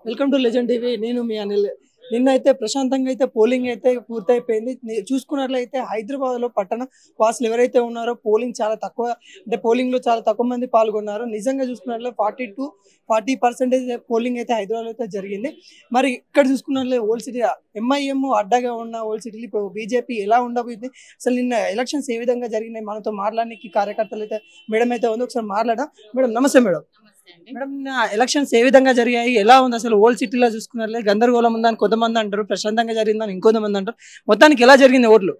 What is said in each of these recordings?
Welcome to legend TV. నేను మీ అనిల్. నిన్నైతే ప్రశాంతంగా అయితే పోలింగ్ అయితే పూర్తయిపోయింది. చూసుకున్నట్లయితే హైదరాబాద్లో పట్టణ వాసులు ఎవరైతే ఉన్నారో పోలింగ్ చాలా తక్కువ, అంటే పోలింగ్లో చాలా తక్కువ మంది పాల్గొన్నారు. నిజంగా చూసుకున్నట్లయితే 40% పోలింగ్ అయితే హైదరాబాద్లో అయితే జరిగింది. మరి ఇక్కడ చూసుకున్నట్లయితే ఓల్డ్ సిటీ ఎంఐఎం అడ్డగా ఉన్న ఓల్డ్ సిటీలో ఇప్పుడు బీజేపీ ఎలా ఉండబోతుంది, అసలు నిన్న ఎలక్షన్స్ ఏ విధంగా జరిగినాయి, మనతో మాట్లాడడానికి కార్యకర్తలు అయితే మేడం అయితే ఉంది. ఒకసారి మాట్లాడదాం. మేడం నమస్తే. మేడం మేడం ఎలక్షన్స్ ఏ విధంగా జరిగాయి, ఎలా ఉంది అసలు ఓల్డ్ సిటీలో చూసుకున్నట్లయితే గందరగోళం ఉందని కొంతమంది అంటారు, ప్రశాంతంగా జరిగిందని ఇంకొంతమంది అంటారు. మొత్తానికి ఎలా జరిగింది ఓట్లు?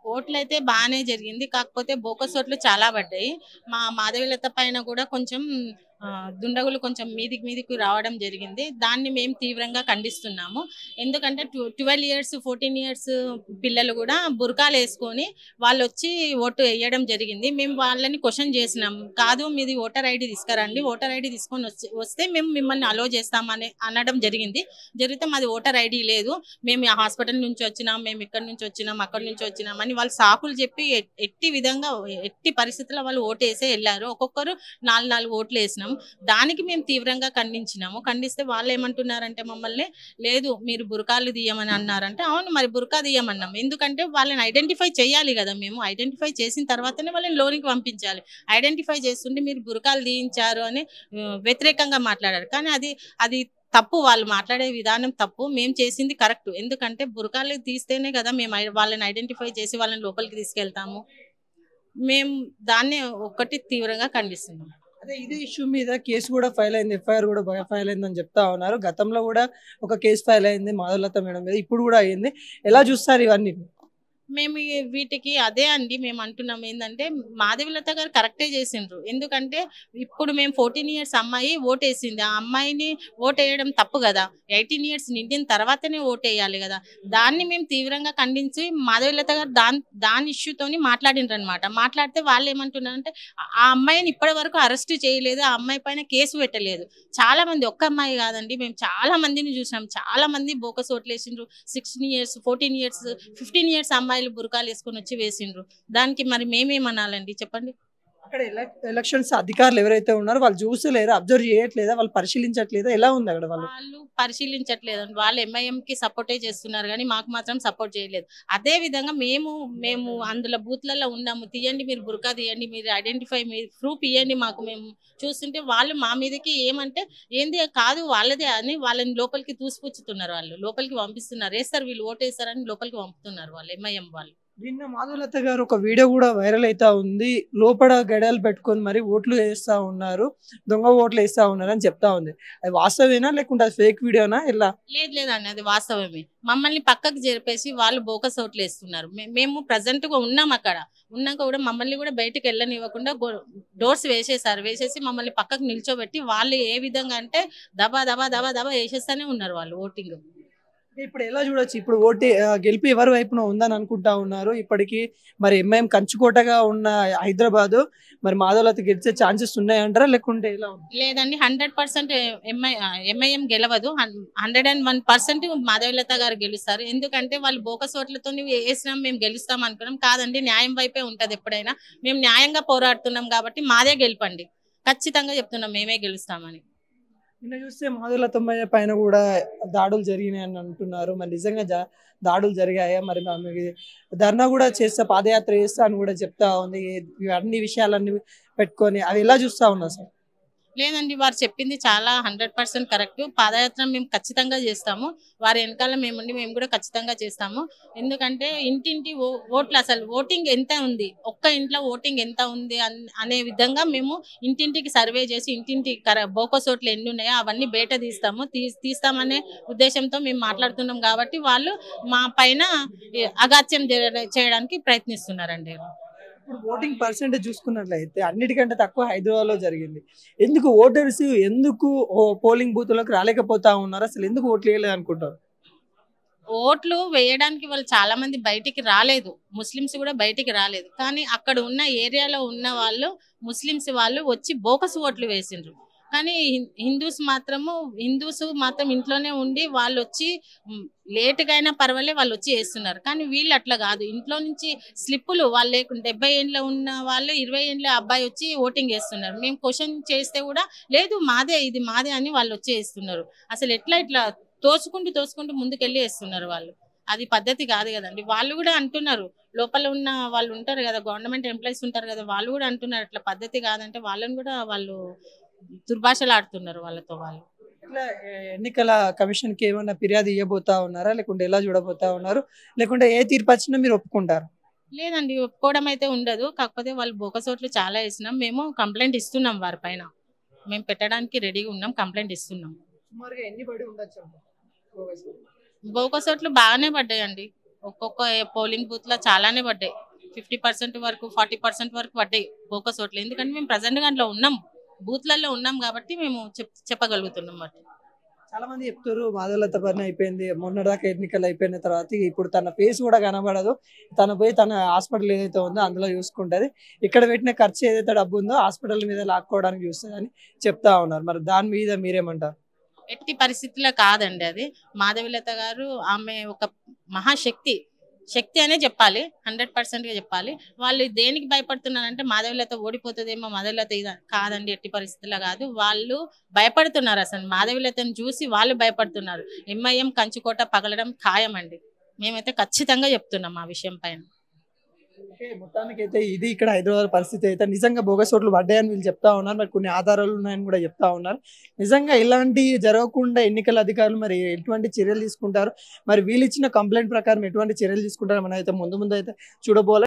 ఓట్లయితే బాగానే జరిగింది. కాకపోతే బోకస్ ఓట్లు చాలా పడ్డాయి. మా మాధవీలత పైన కూడా కొంచెం దుండగులు కొంచెం మీదికి రావడం జరిగింది. దాన్ని మేము తీవ్రంగా ఖండిస్తున్నాము. ఎందుకంటే 12 years 14 years పిల్లలు కూడా బురకాలు వేసుకొని వాళ్ళు వచ్చి ఓటు వేయడం జరిగింది. మేము వాళ్ళని క్వశ్చన్ చేసినాం, కాదు మీది ఓటర్ ఐడి తీసుకురండి, ఓటర్ ఐడి తీసుకొని వస్తే మేము మిమ్మల్ని అలో చేస్తామని అనడం జరిగింది. జరిగితే మాది ఓటర్ ఐడి లేదు, మేము ఆ హాస్పిటల్ నుంచి వచ్చినాం, మేము ఇక్కడి నుంచి వచ్చినాం, అక్కడి నుంచి వచ్చినాం అని వాళ్ళు సాకులు చెప్పి ఎట్టి పరిస్థితుల్లో వాళ్ళు ఓటు వేసే వెళ్ళారు. ఒక్కొక్కరు 4 ఓట్లు వేసినాం. దానికి మేము తీవ్రంగా ఖండించినాము. ఖండిస్తే వాళ్ళు ఏమంటున్నారంటే మమ్మల్ని, లేదు మీరు బురకాలు తీయమని అన్నారంటే, అవును మరి బురకా తీయమన్నాం. ఎందుకంటే వాళ్ళని ఐడెంటిఫై చేయాలి కదా, మేము ఐడెంటిఫై చేసిన తర్వాతనే వాళ్ళని లోనికి పంపించాలి. ఐడెంటిఫై చేస్తుంటే మీరు బురకాలు తీయించారు అని వ్యతిరేకంగా మాట్లాడారు. కానీ అది తప్పు, వాళ్ళు మాట్లాడే విధానం తప్పు. మేము చేసింది కరెక్ట్. ఎందుకంటే బురకాలు తీస్తేనే కదా మేము వాళ్ళని ఐడెంటిఫై చేసి వాళ్ళని లోపలికి తీసుకెళ్తాము. మేము దాన్ని ఒక్కటి తీవ్రంగా ఖండిస్తున్నాం. అదే ఇదే ఇష్యూ మీద కేసు కూడా ఫైల్ అయింది, ఎఫ్ఐఆర్ కూడా ఫైల్ అయిందని చెప్తా ఉన్నారు. గతంలో కూడా ఒక కేసు ఫైల్ అయింది మాధవలత మేడం మీద, ఇప్పుడు కూడా అయ్యింది. ఎలా చూస్తారు ఇవన్నీ? మేము వీటికి అదే అండి మేము అంటున్నాం ఏంటంటే, మాధవీలత గారు కరెక్టే చేసిండ్రు. ఎందుకంటే ఇప్పుడు మేము 14 years అమ్మాయి ఓటేసింది, ఆ అమ్మాయిని ఓటేయడం తప్పు కదా. 18 years నిండిన తర్వాతనే ఓటేయాలి కదా. దాన్ని మేము తీవ్రంగా ఖండించి మాధవీలత గారు దాని ఇష్యూతోని మాట్లాడిండ్రు అనమాట. మాట్లాడితే వాళ్ళు ఏమంటున్నారంటే, ఆ అమ్మాయిని ఇప్పటి వరకు అరెస్ట్ చేయలేదు, ఆ అమ్మాయి పైన కేసు పెట్టలేదు. చాలా మంది, ఒక్క అమ్మాయి కాదండి, మేము చాలా మందిని చూసాం. చాలా మంది బోకస్ ఓట్లు వేసిండ్రు. 16 years 14 years 15 years అమ్మాయిలు బురకాలు వేసుకొని వచ్చి వేసిండ్రు. దానికి మరి మేమేమనాలండి చెప్పండి? అక్కడ ఎలక్షన్స్ అధికారులు ఎవరైతే ఉన్నారో వాళ్ళు చూసలేరు, అబ్జర్వ్ చేయట్లేదా, వాళ్ళు పరిశీలించట్లేదా, ఎలా ఉంది అక్కడ? వాళ్ళు పరిశీలించట్లేదండి. వాళ్ళు ఎంఐఎం కి సపోర్టే చేస్తున్నారు కానీ మాకు మాత్రం సపోర్ట్ చేయలేదు. అదే విధంగా మేము అందులో బూత్లలో ఉన్నాము, తీయండి మీరు బురకా తీయండి, మీరు ఐడెంటిఫై మీరు ప్రూఫ్ ఇవ్వండి మాకు, మేము చూస్తుంటే వాళ్ళు మా మీదకి ఏమంటే, ఏంది కాదు వాళ్ళదే అని వాళ్ళని లోపలికి తూసిపుచ్చుతున్నారు. వాళ్ళు లోపలికి పంపిస్తున్నారు, వేస్తారు వీళ్ళు ఓటు వేస్తారని లోపలికి పంపుతున్నారు వాళ్ళు, ఎంఐఎం వాళ్ళు. నిన్న మాధవలత గారు ఒక వీడియో కూడా వైరల్ అవుతా ఉంది, లోపల గడియాలు పెట్టుకొని మరి ఓట్లు వేస్తా ఉన్నారు, దొంగ ఓట్లు వేస్తా ఉన్నారు అని చెప్తా ఉంది. అది వాస్తవేనా లేకుంటే అది ఫేక్ వీడియోనా? ఇలా లేదండి, అది వాస్తవమే. మమ్మల్ని పక్కకు జరిపేసి వాళ్ళు బోకస్ ఓట్లు వేస్తున్నారు. మేము ప్రజెంట్ గా ఉన్నాం, అక్కడ ఉన్నాక కూడా మమ్మల్ని కూడా బయటకు వెళ్ళనివ్వకుండా డోర్స్ వేసేసి మమ్మల్ని పక్కకు నిల్చోబెట్టి వాళ్ళు ఏ విధంగా అంటే దబా దబా దబా దబా వేసేస్తానే ఉన్నారు వాళ్ళు ఓటింగ్. ఇప్పుడు ఎలా చూడొచ్చు, ఇప్పుడు గెలిపి ఎవరి వైపున ఉందని అనుకుంటా ఉన్నారు ఇప్పటికీ? మరి ఎంఐఎం కంచుకోటగా ఉన్న హైదరాబాద్ మరి మాధవలత గెలిచే ఛాన్సెస్ ఉన్నాయంటారా లేకుంటే ఎలా? లేదండి, 100% ఎంఐఎం గెలవదు. 101% మాధవీలత గారు గెలుస్తారు. ఎందుకంటే వాళ్ళు బోకస్ ఓట్లతో వేసినాం మేము గెలుస్తాం అనుకున్నాం, కాదండి న్యాయం వైపే ఉంటది ఎప్పుడైనా. మేము న్యాయంగా పోరాడుతున్నాం కాబట్టి మాదే గెలుపండి, ఖచ్చితంగా చెప్తున్నాం, మేమే గెలుస్తామని. నిన్న చూస్తే మాధవలత పైన కూడా దాడులు జరిగినాయి అని అంటున్నారు. మరి నిజంగా దాడులు జరిగాయా? మరి ధర్నా కూడా చేస్తా, పాదయాత్ర చేస్తా అని కూడా చెప్తా ఉంది. అన్ని విషయాలన్నీ పెట్టుకొని అవి ఎలా చూస్తా ఉన్నా సార్? లేదండి, వారు చెప్పింది చాలా 100% కరెక్ట్. పాదయాత్ర మేము ఖచ్చితంగా చేస్తాము, వారి వెనకాల మేము కూడా ఖచ్చితంగా చేస్తాము. ఎందుకంటే ఇంటింటి ఓట్లు, అసలు ఓటింగ్ ఎంత ఉంది, ఒక్క ఇంట్లో ఓటింగ్ ఎంత ఉంది అనే విధంగా మేము ఇంటింటికి సర్వే చేసి ఇంటింటి బోకస్ ఓట్లు ఎన్ని ఉన్నాయో అవన్నీ బయట తీస్తామనే ఉద్దేశంతో మేము మాట్లాడుతున్నాం. కాబట్టి వాళ్ళు మా పైన అగాత్యం చేయడానికి ప్రయత్నిస్తున్నారండి. ఇప్పుడు ఓటింగ్ పర్సెంటేజ్ చూసుకున్నట్లయితే అన్నిటికంటే తక్కువ హైదరాబాద్ లో జరిగింది. ఎందుకు ఓటర్స్ ఎందుకు పోలింగ్ బూత్లకు రాలేకపోతా ఉన్నారు, అసలు ఎందుకు ఓట్లు వేయలేదు అనుకుంటారు? ఓట్లు వేయడానికి వాళ్ళు చాలా మంది బయటికి రాలేదు, ముస్లిమ్స్ కూడా బయటికి రాలేదు. కానీ అక్కడ ఉన్న ఏరియాలో ఉన్న వాళ్ళు ముస్లిమ్స్ వాళ్ళు వచ్చి బోకస్ ఓట్లు వేసిండ్రు. కానీ హిందూస్ మాత్రం ఇంట్లోనే ఉండి వాళ్ళు వచ్చి లేటుగా అయినా పర్వాలేదు వాళ్ళు వచ్చి వేస్తున్నారు. కానీ వీళ్ళు అట్లా కాదు, ఇంట్లో నుంచి స్లిప్పులు వాళ్ళు లేకుండా 70 ఏండ్ల ఉన్న వాళ్ళు 20 ఏండ్ల అబ్బాయి వచ్చి ఓటింగ్ వేస్తున్నారు. మేము క్వశ్చన్ చేస్తే కూడా లేదు మాదే ఇది మాదే అని వాళ్ళు వచ్చి వేస్తున్నారు. అసలు ఇట్లా తోసుకుంటూ ముందుకెళ్ళి వేస్తున్నారు వాళ్ళు. అది పద్ధతి కాదు కదండి. వాళ్ళు కూడా అంటున్నారు, లోపల ఉన్న వాళ్ళు ఉంటారు కదా, గవర్నమెంట్ ఎంప్లాయీస్ ఉంటారు కదా, వాళ్ళు కూడా అంటున్నారు అట్లా పద్ధతి కాదంటే వాళ్ళని కూడా వాళ్ళు దుర్భాషలు ఆడుతున్నారు వాళ్ళతో వాళ్ళు. ఇట్లా ఎన్నికల కమిషన్ కి ఏమన్నా ఫిర్యాదు ఇవ్వబోతా ఉన్నారా, లేకుంటే ఎలా చూడబోతా ఉన్నారు, లేకుంటే ఏ తీర్పు వచ్చినా మీరు ఒప్పుకుంటారు? లేదండి, ఒప్పుకోవడం అయితే ఉండదు. కాకపోతే వాళ్ళు బోకసోట్లు చాలా వేసినాం, మేము కంప్లైంట్ ఇస్తున్నాం వారి పైన. మేము పెట్టడానికి రెడీగా ఉన్నాం, కంప్లైంట్ ఇస్తున్నాం. సుమారుగా ఎన్ని పడి ఉండొచ్చు? బోకసోట్లు బాగానే పడ్డాయండి. ఒక్కొక్క పోలింగ్ బూత్ లో చాలానే పడ్డాయి. 50% వరకు 40% వరకు పడ్డాయి బోకసోట్లు. ఎందుకంటే మేము ప్రజెంట్ గా అందులో ఉన్నాం, బూత్లలో ఉన్నాం కాబట్టి మేము చెప్పగలుగుతున్నాం. బట్టి చాలా మంది చెప్తారు మాధవలత పని అయిపోయింది, మొన్నటిదాకా ఎన్నికలు అయిపోయిన తర్వాత ఇప్పుడు తన ఫేస్ కూడా కనబడదు, తన పోయి తన హాస్పిటల్ ఏదైతే ఉందో అందులో చూసుకుంటది, ఇక్కడ పెట్టిన ఖర్చు ఏదైతే డబ్బు ఉందో హాస్పిటల్ మీద లాక్కోవడానికి చూస్తుంది అని చెప్తా ఉన్నారు. మరి దాని మీద మీరేమంటారు? ఎట్టి పరిస్థితుల్లో కాదండి అది. మాధవీలత గారు ఆమె ఒక శక్తి అనే చెప్పాలి, 100% గా చెప్పాలి. వాళ్ళు దేనికి భయపడుతున్నారంటే మాధవీలత ఓడిపోతుందేమో, మాధవీలత కాదండి, ఎట్టి పరిస్థితుల్లో కాదు. వాళ్ళు భయపడుతున్నారు, అసలు మాధవీలతను చూసి వాళ్ళు భయపడుతున్నారు. ఎంఐఎం కంచుకోట పగలడం ఖాయం అండి. మేమైతే ఖచ్చితంగా చెప్తున్నాం ఆ విషయం పైన. మొత్తానికి అయితే ఇది ఇక్కడ హైదరాబాద్ పరిస్థితి అయితే నిజంగా బోగస్ ఓట్లు పడ్డాయని వీళ్ళు చెప్తా ఉన్నారు. మరి కొన్ని ఆధారాలు ఉన్నాయని కూడా చెప్తా ఉన్నారు. నిజంగా ఇలాంటి జరగకుండా ఎన్నికల అధికారులు మరి ఎటువంటి చర్యలు తీసుకుంటారు, మరి వీళ్ళు ఇచ్చిన కంప్లైంట్ ప్రకారం ఎటువంటి చర్యలు తీసుకుంటారు మనం అయితే ముందు అయితే చూడబోలే.